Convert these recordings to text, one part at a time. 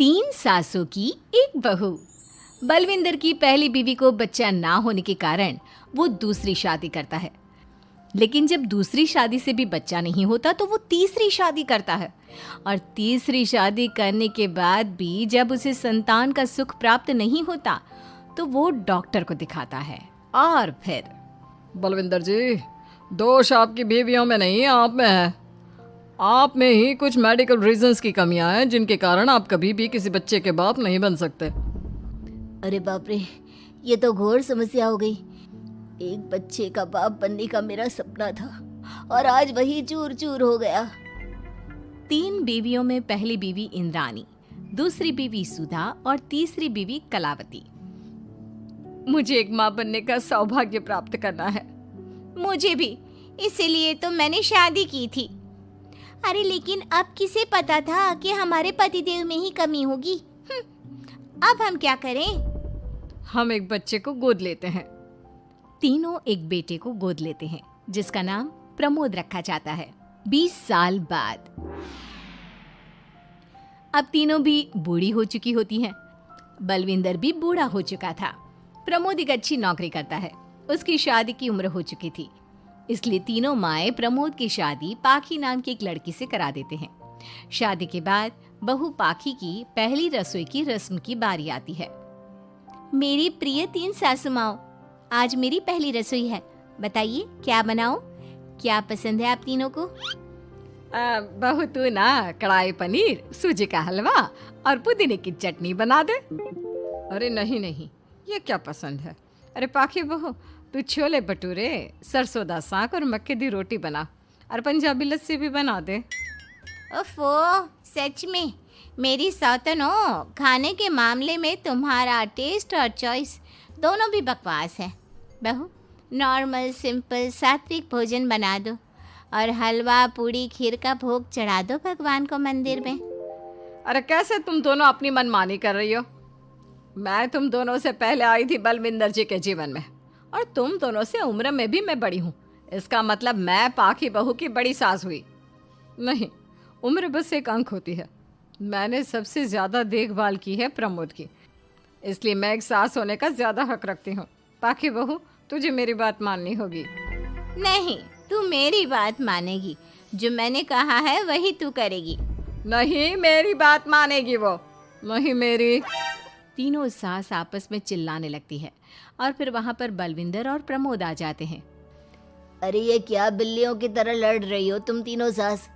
तीन सासों की एक बहू। बलविंदर की पहली बीवी को बच्चा ना होने के कारण वो दूसरी शादी करता है, लेकिन जब दूसरी शादी से भी बच्चा नहीं होता तो वो तीसरी शादी करता है, और तीसरी शादी करने के बाद भी जब उसे संतान का सुख प्राप्त नहीं होता तो वो डॉक्टर को दिखाता है। और फिर बलविंदर जी, दोष आपकी बीवियों में नहीं, आप में है। आप में ही कुछ मेडिकल रीजंस की कमियां हैं जिनके कारण आप कभी भी किसी बच्चे के बाप नहीं बन सकते। अरे बाप रे, ये तो घोर समस्या हो गई। एक बच्चे का बाप बनने का मेरा सपना था और आज वही चूर चूर हो गया। तीन बीवियों में पहली बीवी इंद्राणी, दूसरी बीवी सुधा और तीसरी बीवी कलावती। मुझे एक माँ बनने का सौभाग्य प्राप्त करना है। मुझे भी, इसीलिए तो मैंने शादी की थी। अरे लेकिन अब किसे पता था कि हमारे पतिदेव में ही कमी होगी। अब हम क्या करें? हम एक बच्चे को गोद लेते हैं। तीनों एक बेटे को गोद लेते हैं जिसका नाम प्रमोद रखा जाता है। 20 साल बाद अब तीनों भी बूढ़ी हो चुकी होती हैं। बलविंदर भी बूढ़ा हो चुका था। प्रमोद एक अच्छी नौकरी करता है। उसकी शादी की उम्र हो चुकी थी, इसलिए तीनों माएं प्रमोद की शादी पाखी नाम की एक लड़की से करा देते हैं। शादी के बाद बहू पाखी की पहली रसोई की रस्म की बारी आती है। मेरी प्रिय तीन सासू माओ, आज मेरी पहली रसोई है। बताइए क्या बनाऊं? क्या पसंद है आप तीनों को? बहू तू ना कढ़ाई पनीर, सूजी का हलवा और पुदीने की चटनी बना दे। अरे नहीं नहीं, ये क्या पसंद है। अरे पाखी बहू, तू छोले भटूरे, सरसों दा साग और मक्के दी रोटी बना और पंजाबी लस्सी भी बना दे। ओफो, सच में मेरी सौतन हो, खाने के मामले में तुम्हारा टेस्ट और चॉइस दोनों भी बकवास है। बहू, नॉर्मल सिंपल सात्विक भोजन बना दो और हलवा पूड़ी खीर का भोग चढ़ा दो भगवान को मंदिर में। अरे कैसे तुम दोनों अपनी मनमानी कर रही हो? मैं तुम दोनों से पहले आई थी बलविंदर जी के जीवन में, और तुम दोनों से उम्र में भी मैं बड़ी हूँ। इसका मतलब मैं पाखी बहू की बड़ी सास हुई नहीं। उम्र बस एक अंक होती है। मैंने सबसे ज़्यादा देखभाल की है प्रमोद की, इसलिए मैं एक सास होने का ज़्यादा हक रखती हूँ। पाखी बहू, तुझे मेरी बात माननी होगी। नहीं, तू मेरी बात मानेगी। जो मैंने कहा है वही तू करेगी। नहीं, मेरी बात मानेगी वो। नहीं मेरी। तीनों सास आपस में चिल्लाने लगती है और फिर वहां पर बलविंदर और प्रमोद आ जाते हैं। अरे ये क्या बिल्लियों की तरह लड़ रही हो तुम तीनों सास?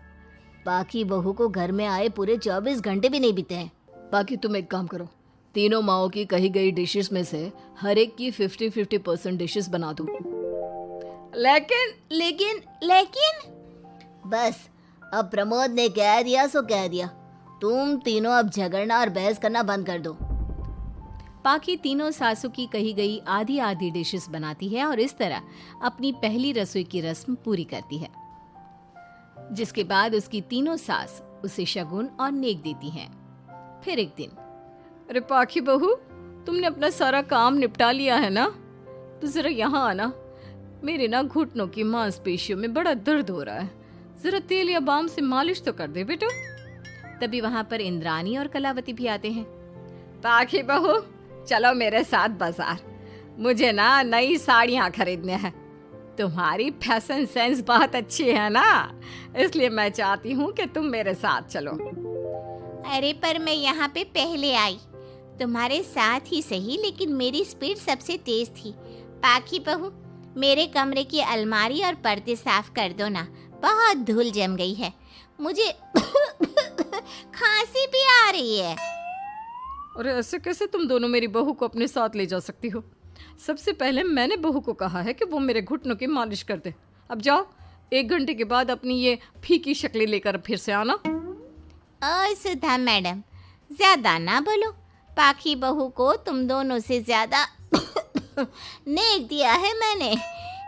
पाखी बहू को घर में आए पूरे 24 घंटे भी नहीं बीते हैं। बाकी तुम एक काम करो, तीनों माओं की कही गई डिशेस में से हर एक की 50-50% डिशेस बना दो। लेकिन बस, अब प्रमोद ने कह दिया सो कह दिया। तुम तीनों अब झगड़ना और बहस करना बंद कर दो। पाखी तीनों सासों की कही गई आधी आधी डिशेस बनाती है और इस तरह अपनी पहली रसोई की रस्म पूरी करती है, जिसके बाद उसकी तीनों सास उसे शगुन और नेक देती हैं। फिर एक दिन, अरे पाखी बहू, तुमने अपना सारा काम निपटा लिया है ना? तो जरा यहाँ आना। मेरे ना घुटनों की मांसपेशियों में बड़ा दर्द हो रहा है। जरा तेल या बाम से मालिश तो कर दे बेटा। तभी वहां पर इंद्राणी और कलावती भी आते हैं। पाखी बहू, चलो मेरे साथ बाजार। मुझे ना नई साड़ियाँ खरीदने हैं। तुम्हारी फैशन सेंस बहुत अच्छी है ना, इसलिए मैं चाहती हूँ कि तुम मेरे साथ चलो। अरे पर मैं यहाँ पे पहले आई, तुम्हारे साथ ही सही, लेकिन मेरी स्पीड सबसे तेज थी। पाखी बहू, मेरे कमरे की अलमारी और पर्दे साफ कर दो ना, बहुत धूल जम गई है। मुझे खांसी भी आ रही है। अरे ऐसे कैसे तुम दोनों मेरी बहू को अपने साथ ले जा सकती हो? सबसे पहले मैंने बहू को कहा है कि वो मेरे घुटनों की मालिश कर दे। अब जाओ, 1 घंटे के बाद अपनी ये फीकी शक्लें लेकर फिर से आना। सुधा मैडम, ज्यादा ना बोलो। पाखी बहू को तुम दोनों से ज्यादा नेक दिया है मैंने,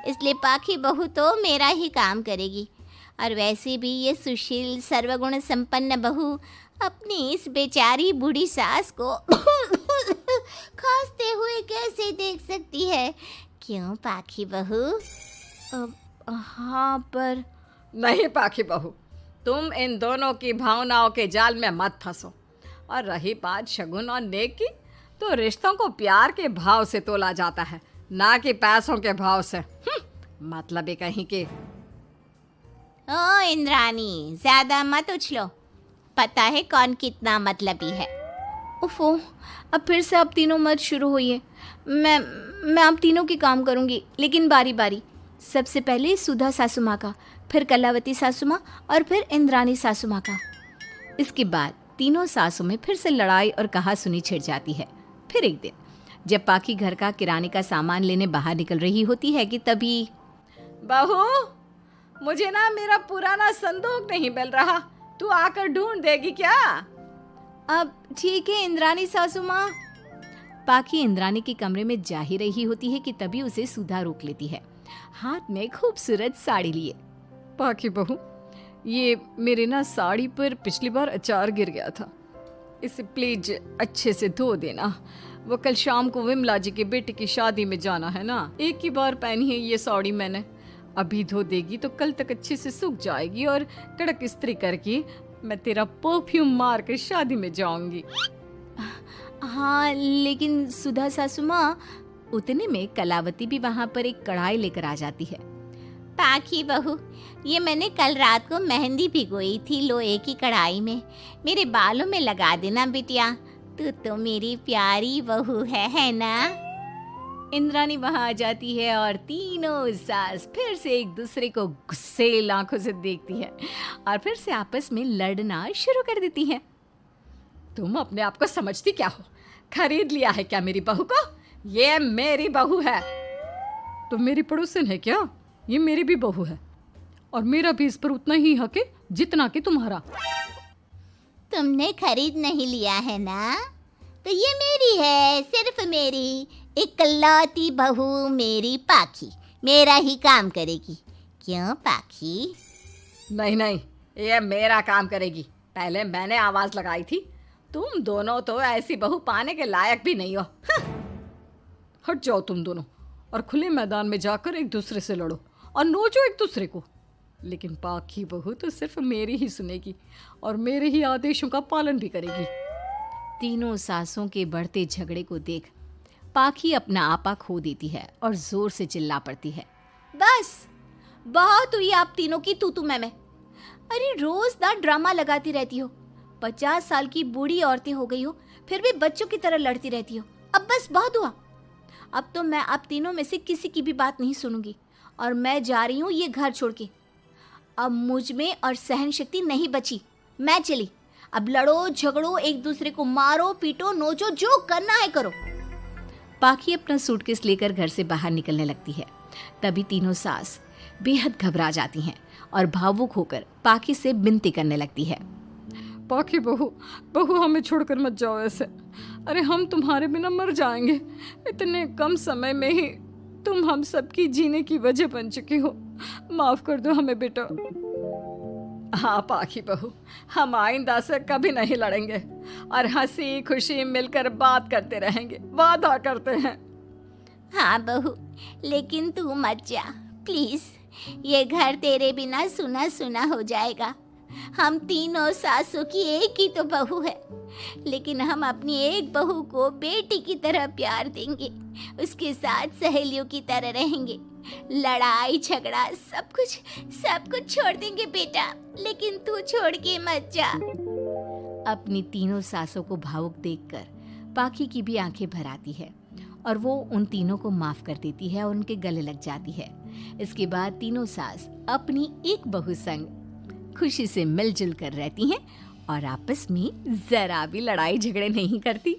इसलिए पाखी बहू तो मेरा ही काम करेगी। और वैसे भी ये सुशील सर्वगुण संपन्न बहू अपनी इस बेचारी बूढ़ी सास को खांसते हुए कैसे देख सकती है? क्यों पाखी बहू? हाँ, पर नहीं पाखी बहू, तुम इन दोनों की भावनाओं के जाल में मत फंसो। और रही बात शगुन और नेक की, तो रिश्तों को प्यार के भाव से तोला जाता है, ना कि पैसों के भाव से। मतलब ही कहीं के। ओ इंद्रानी, ज्यादा मत उछलो, पता है कौन कितना मतलबी है। उफो, अब फिर से आप तीनों मत शुरू होइए। मैं आप तीनों के काम करूंगी, लेकिन बारी बारी। सबसे पहले सुधा सासू माँ का, फिर कलावती सासू माँ और फिर इंद्रानी सासू माँ का। इसके बाद तीनों सासों में फिर से लड़ाई और कहासुनी छिड़ जाती है। फिर एक दिन जब पाखी घर का किराने का सामान लेने बाहर निकल रही होती है कि तभी, बहू, मुझे ना मेरा पुराना संदूक नहीं मिल रहा, तू आकर ढूंढ देगी क्या? अब ठीक है इंद्रानी सासू माँ। पाखी इंद्रानी के कमरे में जा ही रही होती है कि तभी उसे सुधा रोक लेती है, हाथ में खूबसूरत साड़ी लिए। पाखी बहू, ये मेरे ना साड़ी पर पिछली बार अचार गिर गया था, इसे प्लीज अच्छे से धो देना। वो कल शाम को विमला जी के बेटे की शादी में जाना है ना, एक ही बार पहनी है ये साड़ी मैंने। अभी धो देगी तो कल तक अच्छे से सूख जाएगी और कड़क इस्त्री करके मैं तेरा परफ्यूम मार कर शादी में जाऊंगी। हाँ, लेकिन सुधा सासू माँ, उतने में कलावती भी वहाँ पर एक कढ़ाई लेकर आ जाती है। पाखी बहू, ये मैंने कल रात को मेहंदी भिगोई थी लोहे की कढ़ाई में, मेरे बालों में लगा देना बिटिया, तू तो मेरी प्यारी बहू है ना? इंद्रानी वहाँ आ जाती है और तीनों सास फिर से एक दूसरे को गुस्सेल आंखों से देखती है और फिर से आपस में लड़ना शुरू कर देती है। तुम अपने आप को समझती क्या हो? खरीद लिया है क्या मेरी बहू को? ये मेरी बहू है। तुम मेरी पड़ोसन है क्या? ये मेरी भी बहू है और मेरा भी इस पर उतना ही हक है जितना कि तुम्हारा। तुमने खरीद नहीं लिया है ना, तो ये मेरी है, सिर्फ मेरी, इकलौती बहू मेरी पाखी, मेरा ही काम करेगी। क्यों पाखी? नहीं नहीं, ये मेरा काम करेगी। पहले मैंने आवाज लगाई थी। तुम दोनों तो ऐसी बहू पाने के लायक भी नहीं हो। हट जाओ तुम दोनों और खुले मैदान में जाकर एक दूसरे से लड़ो और नोचो एक दूसरे को। लेकिन पाखी बहू तो सिर्फ मेरी ही सुनेगी और मेरे ही आदेशों का पालन भी करेगी। तीनों सासों के बढ़ते झगड़े को देख पाखी अपना आपा खो देती है और जोर से चिल्ला पड़ती है, बस बहुत हुई आप तीनों की तू मैं। अरे रोज ना ड्रामा लगाती रहती हो, 50 साल की बूढ़ी औरतें हो गई हो, फिर भी बच्चों की तरह लड़ती रहती हो। अब बस बहुत हुआ। अब तो मैं आप तीनों में से किसी की भी बात नहीं सुनूंगी और मैं जा रही हूँ ये घर छोड़ के। अब मुझ में और सहन शक्ति नहीं बची, मैं चली। अब लड़ो झगड़ो, एक दूसरे को मारो पीटो नोचो, जो करना है करो। पाखी अपना सूटकेस लेकर घर से बाहर निकलने लगती है। तभी तीनों सास बेहद घबरा जाती हैं और भावुक होकर पाखी से विनती करने लगती है, पाखी बहू, बहू हमें छोड़कर मत जाओ ऐसे। अरे हम तुम्हारे बिना मर जाएंगे। इतने कम समय में ही तुम हम सबकी जीने की वजह बन चुकी हो। माफ कर दो हमें बेटा। हाँ पाखी बहू, हम आइंदा से कभी नहीं लड़ेंगे और हंसी खुशी मिलकर बात करते रहेंगे, वादा करते हैं। हाँ बहू, लेकिन तू मत जा प्लीज, ये घर तेरे बिना सुना सुना हो जाएगा। हम तीनों सासों की एक ही तो बहू है, लेकिन हम अपनी एक बहू को बेटी की तरह प्यार देंगे, उसके साथ सहेलियों की तरह रहेंगे। लड़ाई झगड़ा सब कुछ छोड़ देंगे बेटा, लेकिन तू छोड़ के मत जा। अपनी तीनों सासों को भावुक देखकर पाखी की भी आंखें भर आती है और वो उन तीनों को माफ कर देती है और उनके गले लग जाती है। इसके बाद तीनों सास अपनी एक बहू संग खुशी से मिलजुल कर रहती हैं और आपस में जरा भी लड़ाई झगड़े नहीं करती।